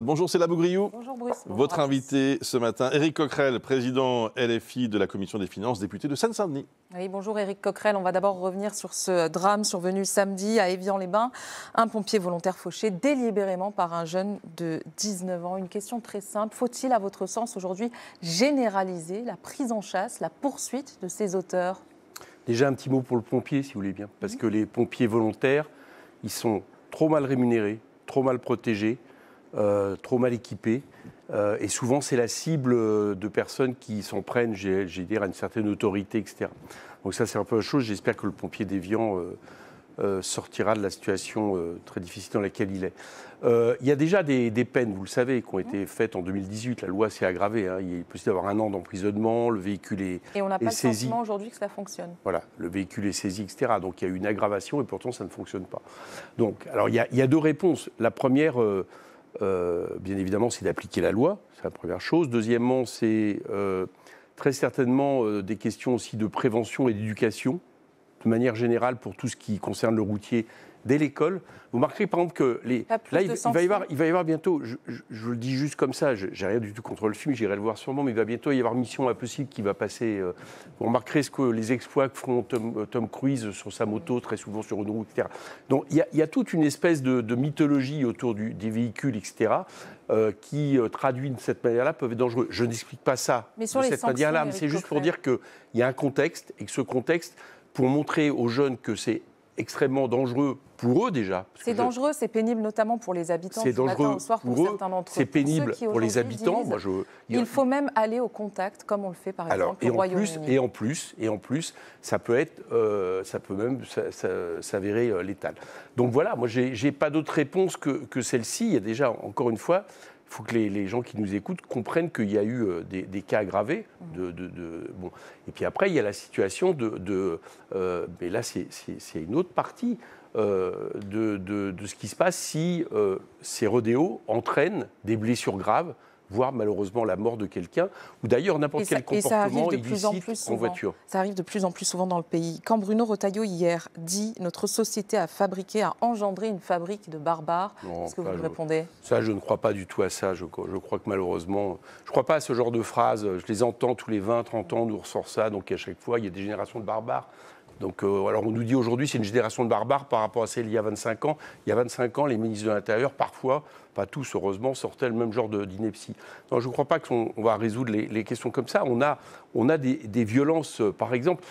Bonjour, c'est Labougriou. Bonjour Bruce. Bonjour Votre invité ce matin, Éric Coquerel, président LFI de la Commission des Finances, député de Seine-Saint-Denis. Oui, bonjour Éric Coquerel. On va d'abord revenir sur ce drame survenu samedi à Évian-les-Bains. Un pompier volontaire fauché délibérément par un jeune de 19 ans. Une question très simple. Faut-il, à votre sens, aujourd'hui, généraliser la prise en chasse, la poursuite de ces auteurs ? Déjà un petit mot pour le pompier, si vous voulez bien. Parce que les pompiers volontaires, ils sont trop mal rémunérés, trop mal protégés. Trop mal équipés et souvent c'est la cible de personnes qui s'en prennent, j'ai dire, à une certaine autorité, etc. Donc ça c'est un peu la chose. J'espère que le pompier d'Évian sortira de la situation très difficile dans laquelle il est. Il y a déjà des peines, vous le savez, qui ont été faites en 2018. La loi s'est aggravée. Hein. Il est possible d'avoir 1 an d'emprisonnement, le véhicule est saisi. Et on n'a pas le sentiment aujourd'hui que ça fonctionne. Voilà, le véhicule est saisi, etc. Donc il y a eu une aggravation et pourtant ça ne fonctionne pas. Donc, alors il y a 2 réponses. La première, bien évidemment, c'est d'appliquer la loi, c'est la première chose. Deuxièmement, c'est très certainement des questions aussi de prévention et d'éducation, de manière générale pour tout ce qui concerne le routier dès l'école. Vous remarquerez par exemple que il va y avoir bientôt, je le dis juste comme ça, j'ai rien du tout contre le film, j'irai le voir sûrement, mais il va bientôt y avoir Mission Impossible qui va passer. Vous remarquerez les exploits que feront Tom Cruise sur sa moto, très souvent sur une route, etc. Donc il y a toute une espèce de mythologie autour des véhicules, etc., qui traduit de cette manière-là peuvent être dangereux. Je n'explique pas ça de cette manière-là, mais c'est juste pour dire qu'il y a un contexte et que ce contexte, pour montrer aux jeunes que c'est extrêmement dangereux pour eux déjà. C'est dangereux, c'est pénible notamment pour les habitants. C'est dangereux au soir, pour eux, c'est pénible pour les habitants. Il faut même aller au contact, comme on le fait par exemple au Royaume-Uni. Et en plus, ça peut même s'avérer létal. Donc voilà, moi j'ai pas d'autre réponse que celle-ci. Il y a déjà, encore une fois, il faut que les gens qui nous écoutent comprennent qu'il y a eu des cas aggravés. Bon. Et puis après, il y a la situation mais là, c'est une autre partie de ce qui se passe si ces rodéos entraînent des blessures graves, voire malheureusement la mort de quelqu'un, ou d'ailleurs n'importe quel comportement illicite en voiture. Ça arrive de plus en plus souvent dans le pays. Quand Bruno Retailleau, hier, dit « Notre société a engendré une fabrique de barbares », est-ce que vous lui répondez ? Ça, je ne crois pas du tout à ça. Je crois que malheureusement, je ne crois pas à ce genre de phrases. Je les entends tous les 20, 30 ans, on nous ressort ça, donc à chaque fois, il y a des générations de barbares. Donc, alors on nous dit aujourd'hui c'est une génération de barbares par rapport à celle il y a 25 ans. Il y a 25 ans, les ministres de l'Intérieur, parfois, pas tous heureusement, sortaient le même genre d'ineptie. Non, je ne crois pas qu'on va résoudre les questions comme ça. On a des violences, par exemple.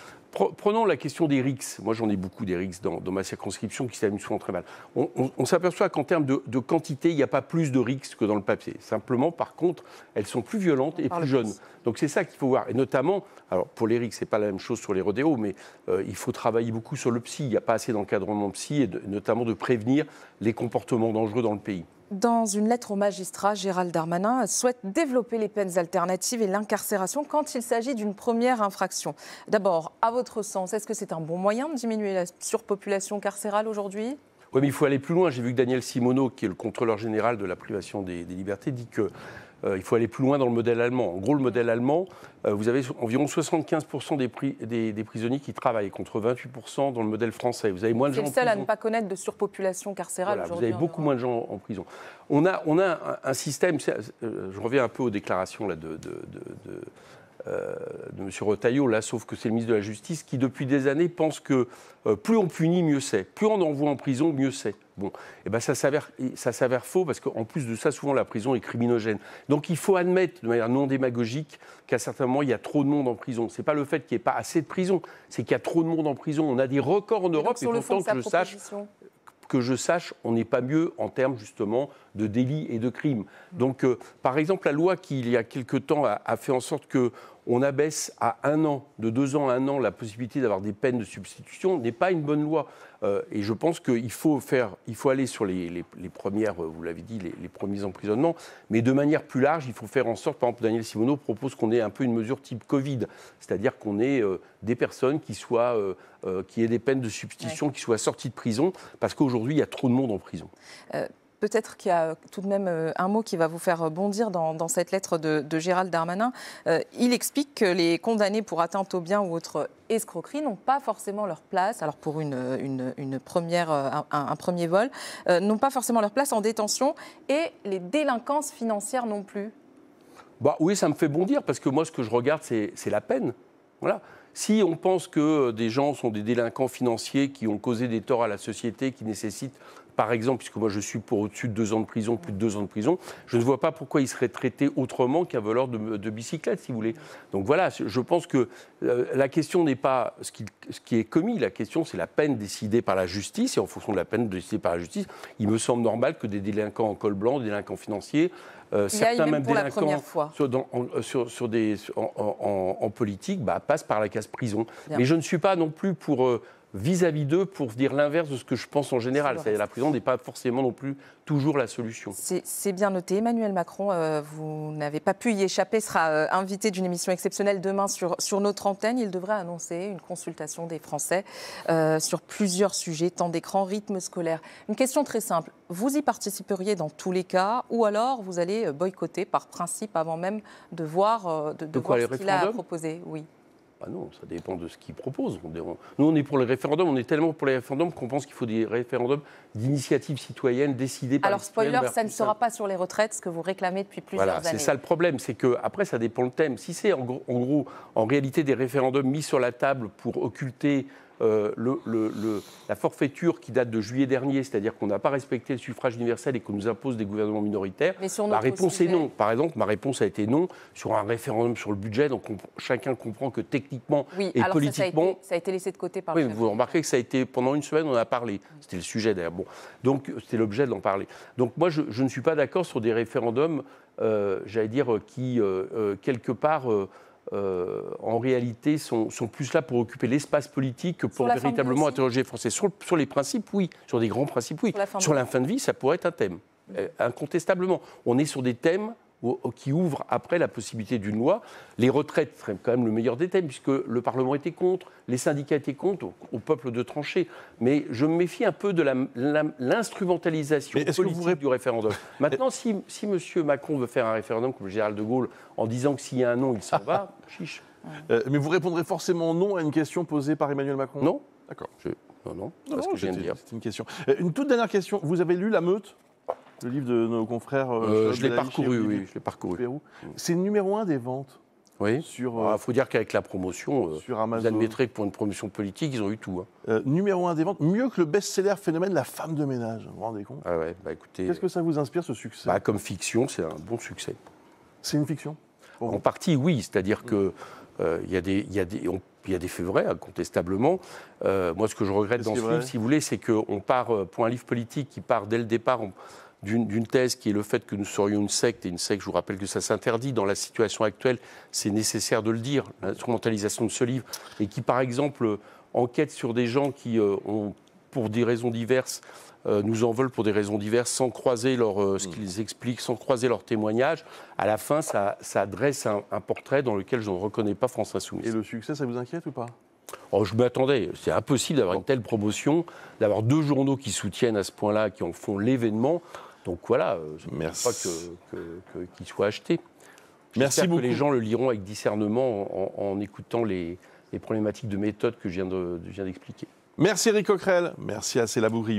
Prenons la question des rixes. Moi, j'en ai beaucoup des rixes dans ma circonscription qui s'amusent souvent très mal. On s'aperçoit qu'en termes de quantité, il n'y a pas plus de rixes que dans le papier. Simplement, par contre, elles sont plus violentes et plus jeunes. Donc c'est ça qu'il faut voir. Et notamment, alors pour les rixes, ce n'est pas la même chose sur les rodéos, mais il faut travailler beaucoup sur le psy. Il n'y a pas assez d'encadrement psy, et notamment de prévenir les comportements dangereux dans le pays. Dans une lettre au magistrat, Gérald Darmanin souhaite développer les peines alternatives et l'incarcération quand il s'agit d'une première infraction. D'abord, à votre sens, est-ce que c'est un bon moyen de diminuer la surpopulation carcérale aujourd'hui ? Oui, mais il faut aller plus loin. J'ai vu que Daniel Simoneau, qui est le contrôleur général de la privation des libertés, dit que il faut aller plus loin dans le modèle allemand. En gros, le modèle allemand, vous avez environ 75% des prisonniers qui travaillent, contre 28% dans le modèle français. Vous avez moins de gens en prison. C'est le seul à ne pas connaître de surpopulation carcérale aujourd'hui. Vous avez beaucoup moins de gens en prison. On a un système, je reviens un peu aux déclarations là, de M. Retailleau, là, sauf que c'est le ministre de la Justice qui, depuis des années, pense que plus on punit, mieux c'est. Plus on envoie en prison, mieux c'est. Bon, et ben ça s'avère faux parce qu'en plus de ça, souvent la prison est criminogène. Donc il faut admettre de manière non démagogique qu'à certains moments, il y a trop de monde en prison. Ce n'est pas le fait qu'il n'y ait pas assez de prison, c'est qu'il y a trop de monde en prison. On a des records en Europe et pourtant que je sache, on n'est pas mieux en termes justement de délits et de crimes. Donc, par exemple, la loi qui, il y a quelque temps, a fait en sorte qu'on abaisse à 1 an, de 2 ans à 1 an, la possibilité d'avoir des peines de substitution, n'est pas une bonne loi. Et je pense qu'il faut aller sur les premières, vous l'avez dit, les premiers emprisonnements, mais de manière plus large, il faut faire en sorte, par exemple, Daniel Simoneau propose qu'on ait un peu une mesure type Covid, c'est-à-dire qu'on ait des personnes qui aient des peines de substitution, qui soient sorties de prison, parce qu'aujourd'hui, il y a trop de monde en prison. peut-être qu'il y a tout de même un mot qui va vous faire bondir dans cette lettre de Gérald Darmanin. Il explique que les condamnés pour atteinte aux biens ou autre escroquerie n'ont pas forcément leur place, alors pour un premier vol, n'ont pas forcément leur place en détention et les délinquances financières non plus. Bah, oui, ça me fait bondir parce que moi, ce que je regarde, c'est la peine. Voilà. Si on pense que des gens sont des délinquants financiers qui ont causé des torts à la société, qui nécessitent, par exemple, puisque moi je suis pour au-dessus de 2 ans de prison, plus de 2 ans de prison, je ne vois pas pourquoi ils seraient traités autrement qu'un voleur de bicyclette, si vous voulez. Donc voilà, je pense que la question n'est pas ce qui est commis, la question c'est la peine décidée par la justice, et en fonction de la peine décidée par la justice, il me semble normal que des délinquants en col blanc, des délinquants financiers, certains même délinquants en politique passent par la case prison. Bien. Mais je ne suis pas non plus pour vis-à-vis d'eux pour dire l'inverse de ce que je pense en général. C'est-à-dire la prison n'est pas forcément non plus toujours la solution. C'est bien noté. Emmanuel Macron, vous n'avez pas pu y échapper, sera invité d'une émission exceptionnelle demain sur notre antenne. Il devrait annoncer une consultation des Français sur plusieurs sujets, temps d'écran, rythme scolaire. Une question très simple. Vous y participeriez dans tous les cas ou alors vous allez boycotter par principe avant même de voir, voir ce qu'il a à proposer? Oui. Ah non, ça dépend de ce qu'ils proposent. Nous, on est pour les référendums, on est tellement pour les référendums qu'on pense qu'il faut des référendums d'initiative citoyenne décidés par les citoyens. Alors, spoiler, ça ne sera pas sur les retraites, ce que vous réclamez depuis plusieurs années. C'est ça le problème, c'est qu'après, ça dépend le thème. Si c'est en réalité des référendums mis sur la table pour occulter la forfaiture qui date de juillet dernier, c'est-à-dire qu'on n'a pas respecté le suffrage universel et qu'on nous impose des gouvernements minoritaires, ma réponse est non. Par exemple, ma réponse a été non sur un référendum sur le budget, donc chacun comprend que techniquement et politiquement... Ça a été laissé de côté par le chef. Vous remarquez que ça a été, pendant une semaine, on en a parlé. C'était le sujet d'ailleurs. Bon. Donc, c'était l'objet de l'en parler. Donc, moi, je ne suis pas d'accord sur des référendums, j'allais dire, qui, quelque part... en réalité, sont plus là pour occuper l'espace politique que pour véritablement interroger les Français. Sur les principes, oui. Sur des grands principes, oui. Sur la fin de vie, ça pourrait être un thème. Incontestablement. On est sur des thèmes qui ouvrent après la possibilité d'une loi. Les retraites seraient quand même le meilleur des thèmes, puisque le Parlement était contre, les syndicats étaient contre, au peuple de trancher. Mais je me méfie un peu de l'instrumentalisation politique du référendum. Maintenant, si M. Macron veut faire un référendum comme le général de Gaulle, en disant que s'il y a un non, il s'en va, chiche. Mais vous répondrez forcément non à une question posée par Emmanuel Macron? Non. D'accord. Non, c'est ce que je viens de dire. C'est une question. Une toute dernière question. Vous avez lu La Meute, le livre de nos confrères je l'ai parcouru, oui. Je l'ai parcouru. C'est le numéro 1 des ventes. Oui. Il faut dire qu'avec la promotion, sur Amazon, vous admettrez que pour une promotion politique, ils ont eu tout. Numéro 1 des ventes, mieux que le best-seller Phénomène, la femme de ménage. Vous vous rendez compte? Ah ouais, écoutez. Qu'est-ce que ça vous inspire, ce succès? Comme fiction, c'est un bon succès. C'est une fiction? En partie, oui. C'est-à-dire que il y a des faits vrais, incontestablement. Moi, ce que je regrette dans ce livre, si vous voulez, c'est qu'on part, pour un livre politique qui part dès le départ d'une thèse qui est le fait que nous serions une secte, et une secte, je vous rappelle que ça s'interdit dans la situation actuelle, c'est nécessaire de le dire, l'instrumentalisation de ce livre, et qui, par exemple, enquête sur des gens qui ont, pour des raisons diverses, nous en veulent pour des raisons diverses, sans croiser ce qu'ils expliquent, sans croiser leurs témoignages. À la fin, ça dresse un portrait dans lequel je ne reconnais pas France Insoumise. Et le succès, ça vous inquiète ou pas? Je m'attendais. C'est impossible d'avoir une telle promotion, d'avoir 2 journaux qui soutiennent à ce point-là, qui en font l'événement. Donc voilà, je ne pense pas qu'il soit acheté. Merci beaucoup. Que les gens le liront avec discernement en écoutant les problématiques de méthode que je viens d'expliquer. Merci Éric Coquerel. Merci à Céla Bougriou.